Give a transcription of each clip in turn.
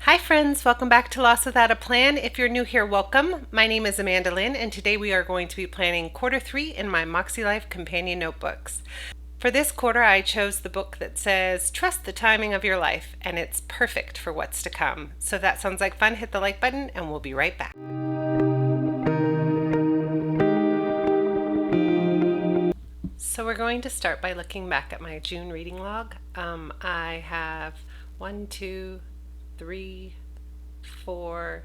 Hi friends, welcome back to Lost Without a Plan. If you're new here, welcome. My name is Amandalynn and today we are going to be planning quarter 3 in my Makselife companion notebooks. For this quarter I chose the book that says Trust the Timing of Your Life, and it's perfect for what's to come. So if that sounds like fun, hit the like button and we'll be right back. So we're going to start by looking back at my June reading log. I have 1, 2, 3, 4,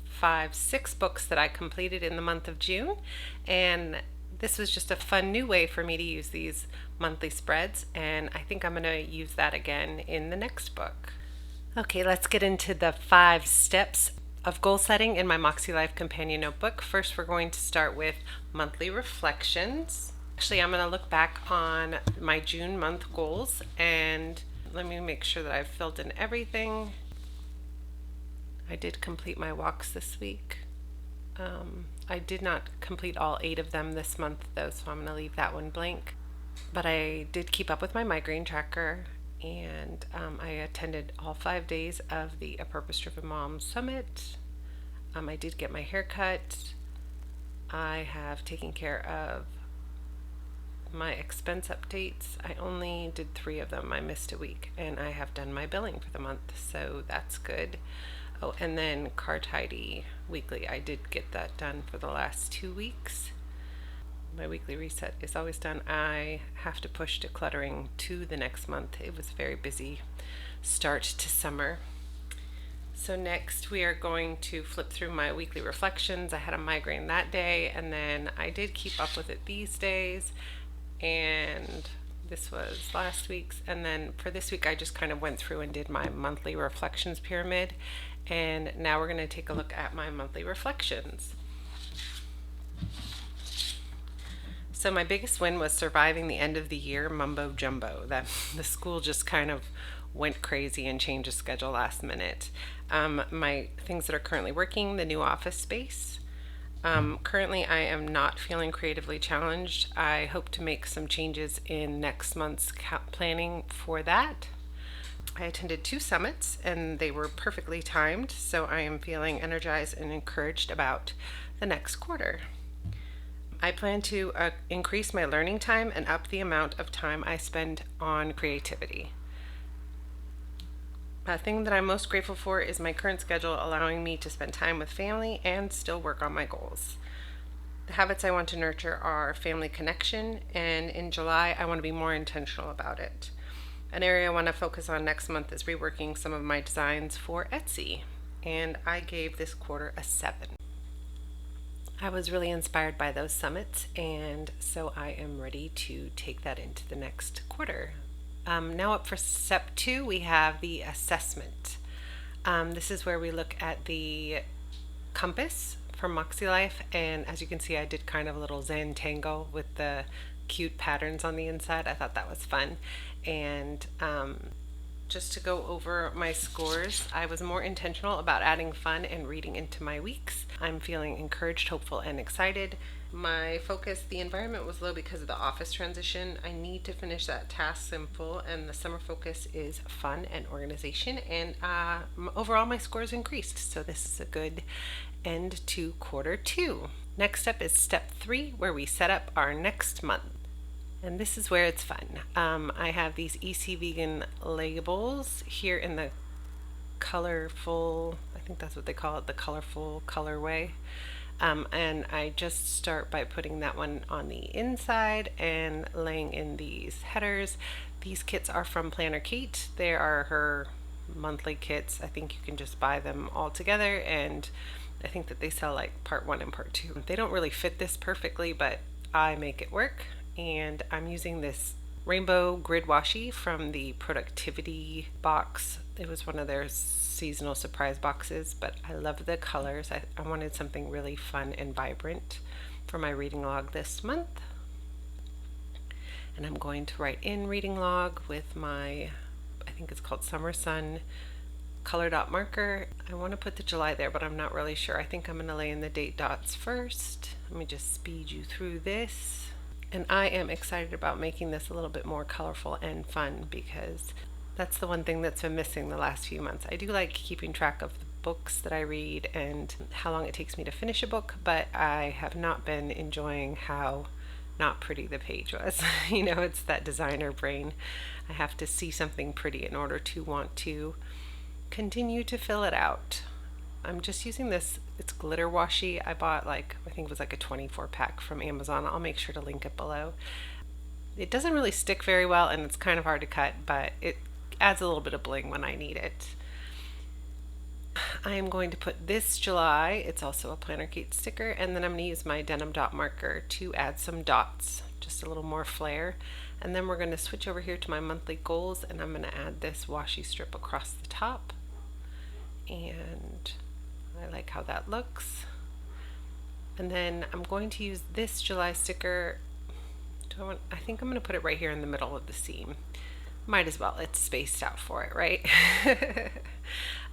5, 6 books that I completed in the month of June, and this was just a fun new way for me to use these monthly spreads, and I think I'm going to use that again in the next book. Okay, let's get into the 5 steps of goal setting in my Makselife companion notebook. First, we're going to start with monthly reflections. Actually, I'm going to look back on my June month goals, and let me make sure that I've filled in everything. I did complete my walks this week. I did not complete all 8 of them this month though, so I'm going to leave that one blank. But I did keep up with my migraine tracker, and I attended all 5 days of the A Purpose Driven Mom Summit. I did get my hair cut. I have taken care of my expense updates. I only did 3 of them. I missed a week, and I have done my billing for the month, so that's good. Oh, and then car tidy weekly. I did get that done for the last 2 weeks. My weekly reset is always done. I have to push decluttering to the next month. It was a very busy start to summer. So next we are going to flip through my weekly reflections. I had a migraine that day, and then I did keep up with it these days, and this was last week's. And then for this week I just kind of went through and did my monthly reflections pyramid, and now we're going to take a look at my monthly reflections. So my biggest win was surviving the end of the year mumbo jumbo. That the school just kind of went crazy and changed the schedule last minute. My things that are currently working, the new office space. Currently I am not feeling creatively challenged. I hope to make some changes in next month's planning for that. I attended 2 summits and they were perfectly timed, so I am feeling energized and encouraged about the next quarter. I plan to increase my learning time and up the amount of time I spend on creativity. A thing that I'm most grateful for is my current schedule allowing me to spend time with family and still work on my goals. The habits I want to nurture are family connection, and in July I want to be more intentional about it. An area I want to focus on next month is reworking some of my designs for Etsy, and I gave this quarter a 7. I was really inspired by those summits, and so I am ready to take that into the next quarter. Now up for step 2, we have the assessment. This is where we look at the compass from Makselife, and as you can see I did kind of a little Zentangle with the cute patterns on the inside. I thought that was fun. And just to go over my scores, I was more intentional about adding fun and reading into my weeks. I'm feeling encouraged, hopeful, and excited. My focus, the environment was low because of the office transition. I need to finish that task in full, and the summer focus is fun and organization, and overall my scores increased, so this is a good end to quarter 2. Next up is step 3, where we set up our next month. And this is where it's fun. I have these EC Vegan labels here in the colorful, I think that's what they call it, the colorful colorway. And I just start by putting that one on the inside and laying in these headers. These kits are from Planner Kate. They are her monthly kits. I think you can just buy them all together, and I think that they sell like part 1 and part 2. They don't really fit this perfectly, but I make it work. And I'm using this rainbow grid washi from the productivity box. It was one of their seasonal surprise boxes, but I love the colors. I wanted something really fun and vibrant for my reading log this month. And I'm going to write in reading log with my, I think it's called Summer Sun color dot marker. I want to put the July there, but I'm not really sure. I think I'm going to lay in the date dots first. Let me just speed you through this. And I am excited about making this a little bit more colorful and fun because That's the one thing that's been missing the last few months. I do like keeping track of the books that I read and how long it takes me to finish a book, but I have not been enjoying how not pretty the page was. It's that designer brain. I have to see something pretty in order to want to continue to fill it out. I'm just using this, it's glitter washi. I bought I think it was like a 24 pack from Amazon. I'll make sure to link it below. It doesn't really stick very well and it's kind of hard to cut, but it adds a little bit of bling when I need it. I am going to put this July, it's also a Planner Kate sticker, and then I'm going to use my denim dot marker to add some dots, just a little more flair. And then we're going to switch over here to my monthly goals, and I'm going to add this washi strip across the top. And I like how that looks. And then I'm going to use this July sticker. I think I'm going to put it right here in the middle of the seam. Might as well, it's spaced out for it, right?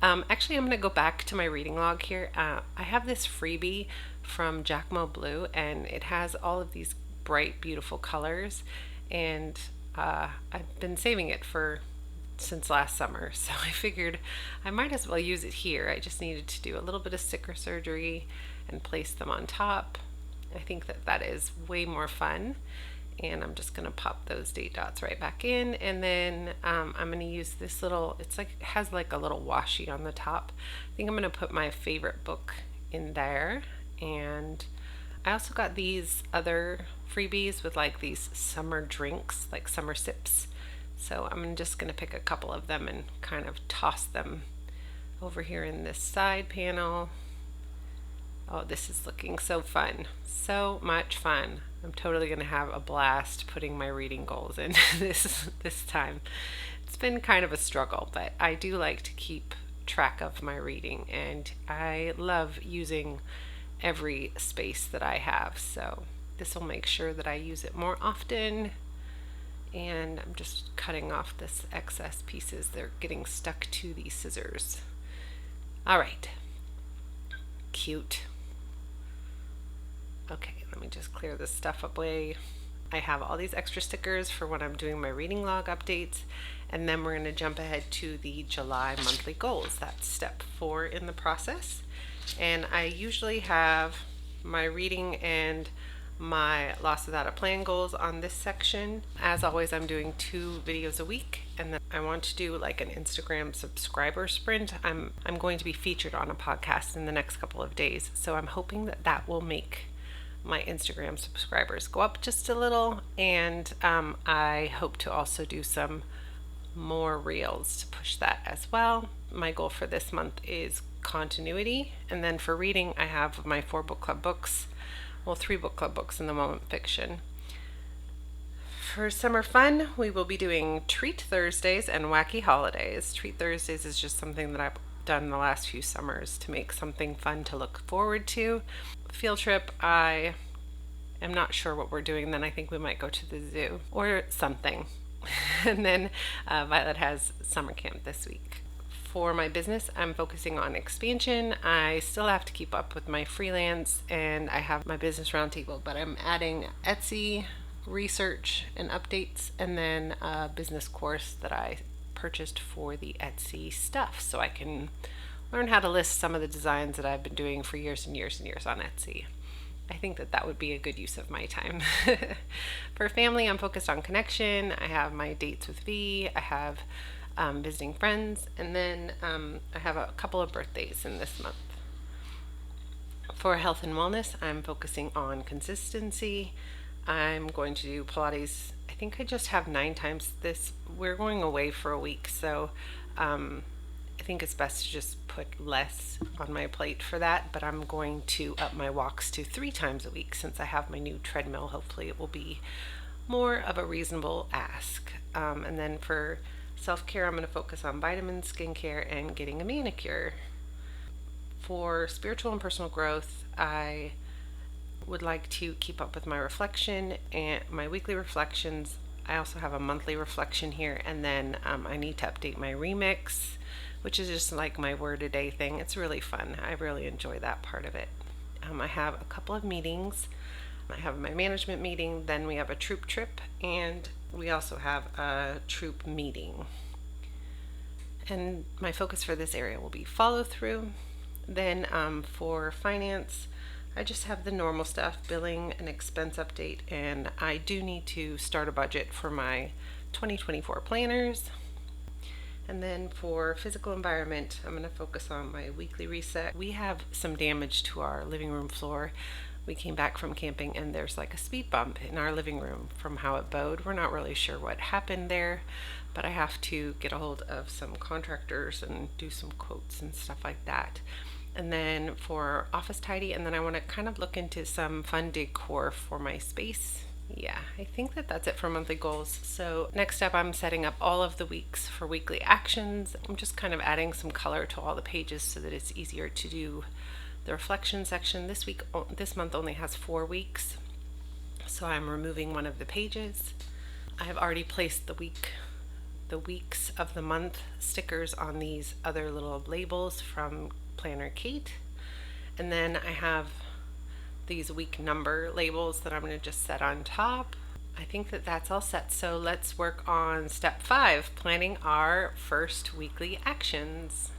Actually, I'm going to go back to my reading log here. I have this freebie from jacmoblue, and it has all of these bright, beautiful colors, and I've been saving it since last summer, so I figured I might as well use it here. I just needed to do a little bit of sticker surgery and place them on top. I think that is way more fun. And I'm just going to pop those date dots right back in, and then I'm going to use this little, it has like a little washi on the top. I think I'm going to put my favorite book in there, and I also got these other freebies with these summer drinks, like Summer Sips. So I'm just going to pick a couple of them and kind of toss them over here in this side panel. Oh, this is looking so fun. So much fun. I'm totally going to have a blast putting my reading goals in this time. It's been kind of a struggle, but I do like to keep track of my reading, and I love using every space that I have. So this will make sure that I use it more often. And I'm just cutting off this excess pieces. They're getting stuck to the scissors. All right. Cute. Okay, let me just clear this stuff away. I have all these extra stickers for when I'm doing my reading log updates, and then we're going to jump ahead to the July monthly goals. That's step 4 in the process. And I usually have my reading and my Lost Without a Plan goals on this section. As always, I'm doing 2 videos a week, and then I want to do like an Instagram subscriber sprint. I'm going to be featured on a podcast in the next couple of days, so I'm hoping that will make my Instagram subscribers go up just a little, and I hope to also do some more reels to push that as well. My goal for this month is continuity, and then for reading I have my 4 book club books, well 3 book club books in the moment fiction. For summer fun, we will be doing Treat Thursdays and Wacky Holidays. Treat Thursdays is just something that I've done the last few summers to make something fun to look forward to. Field trip, I am not sure what we're doing. Then I think we might go to the zoo or something. And then Violet has summer camp this week. For my business, I'm focusing on expansion. I still have to keep up with my freelance, and I have my business roundtable, but I'm adding Etsy research and updates, and then a business course that I purchased for the Etsy stuff, so I can learn how to list some of the designs that I've been doing for years and years and years on Etsy. I think that would be a good use of my time. For family, I'm focused on connection. I have my dates with V. I have visiting friends, and then I have a couple of birthdays in this month. For health and wellness, I'm focusing on consistency. I'm going to do Pilates. I think I just have 9 times this. We're going away for a week, so I think it's best to just put less on my plate for that, but I'm going to up my walks to 3 times a week since I have my new treadmill. Hopefully it will be more of a reasonable ask. And then for self-care, I'm going to focus on vitamins, skincare, and getting a manicure. For spiritual and personal growth, I would like to keep up with my reflection and my weekly reflections. I also have a monthly reflection here, and then I need to update my remix, which is just like my word a day thing. It's really fun. I really enjoy that part of it. I have a couple of meetings. I have my management meeting, then we have a troop trip, and we also have a troop meeting. And my focus for this area will be follow through. Then for finance, I just have the normal stuff, billing, an expense update, and I do need to start a budget for my 2024 planners. And then for physical environment, I'm going to focus on my weekly reset. We have some damage to our living room floor. We came back from camping and there's like a speed bump in our living room from how it bowed. We're not really sure what happened there, but I have to get a hold of some contractors and do some quotes and stuff like that. And then for office tidy, and then I want to kind of look into some fun decor for my space. Yeah, I think that that's it for monthly goals. So next up, I'm setting up all of the weeks for weekly actions. I'm just kind of adding some color to all the pages so that it's easier to do the reflection section. This month only has 4 weeks, so I'm removing one of the pages. I have already placed the weeks of the month stickers on these other little labels from Planner Kate, and then I have these week number labels that I'm going to just set on top. I think that that's all set, so let's work on step 5, planning our first weekly actions.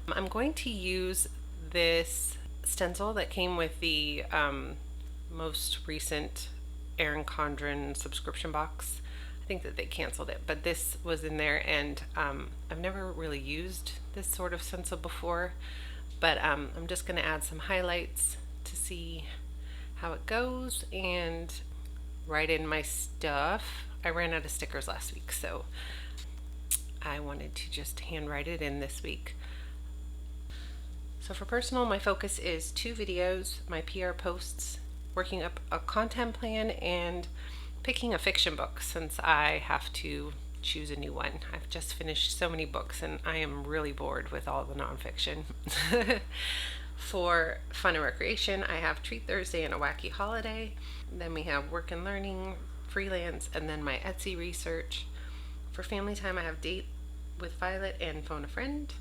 I'm going to use this stencil that came with the most recent Erin Condren subscription box. I think that they canceled it, but this was in there, and I've never really used this sort of stencil before, but I'm just going to add some highlights to see how it goes and write in my stuff. I ran out of stickers last week, so I wanted to just handwrite it in this week. So for personal, my focus is 2 videos, my PR posts, working up a content plan, and picking a fiction book since I have to choose a new one. I've just finished so many books and I am really bored with all the nonfiction. For fun and recreation, I have Treat Thursday and a wacky holiday. Then we have work and learning, freelance, and then my Etsy research. For family time, I have Date with Violet and Phone a Friend.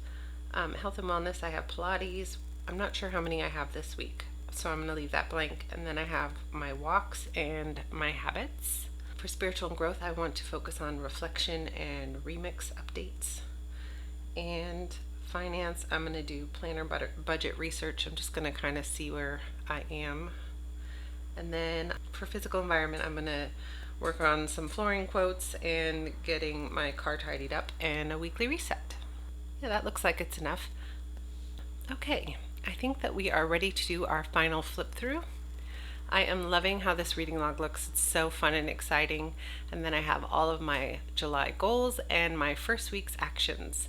Health and wellness, I have Pilates. I'm not sure how many I have this week, so I'm going to leave that blank. And then I have my walks and my habits. For spiritual growth, I want to focus on reflection and remix updates. And finance, I'm going to do planner budget research. I'm just going to kind of see where I am. And then for physical environment, I'm going to work on some flooring quotes and getting my car tidied up and a weekly reset. Yeah, that looks like it's enough. Okay, I think that we are ready to do our final flip through. I am loving how this reading log looks. It's so fun and exciting. And then I have all of my July goals and my first week's actions.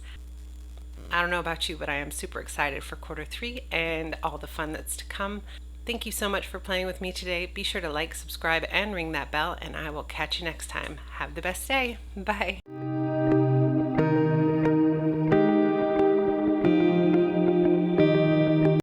I don't know about you, but I am super excited for quarter 3 and all the fun that's to come. Thank you so much for playing with me today. Be sure to like, subscribe, and ring that bell, and I will catch you next time. Have the best day. Bye.